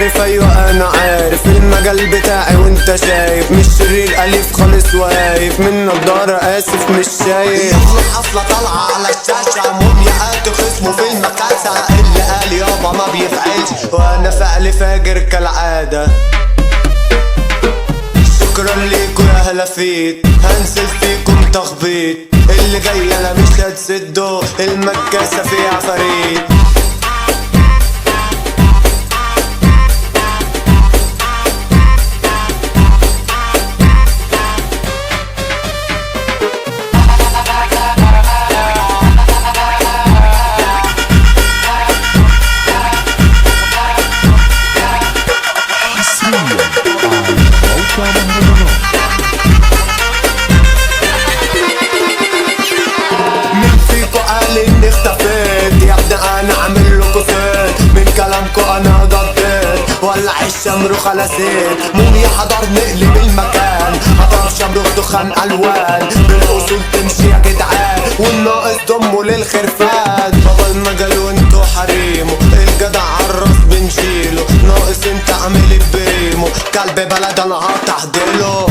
عارف ايوه انا عارف المجال بتاعي وانت شايف، مش شرير اليف خالص واقف من نضارة اسف مش شايف. يلا حفلة طالعة على الشاشة، مومياءات خصمه في المكاسة، اللي قال يابا ما بيفعلش وانا فعلي فاجر كالعادة. شكرا ليكوا يا هلافيت، هنزل فيكم تخبيط، اللي جاي انا مش هتسده، المكاسة فيها عفاريت. مين فيكو قال اني اختفيت؟ يا ابني انا عامل لكو زيت، من كلامكو انا قضيت، ولع الشمروخ على زيت. موميا حضر نقلب المكان، حضر شمروخ دخان الوان، بالاصول تمشي يا جدعان، والناقص ضمه للخرفان. بابا المجال وانتو حريمه، الجدع عالراس بنشيله، ناقص انت عامل بريمو، كلب بلد انا هتحضيله.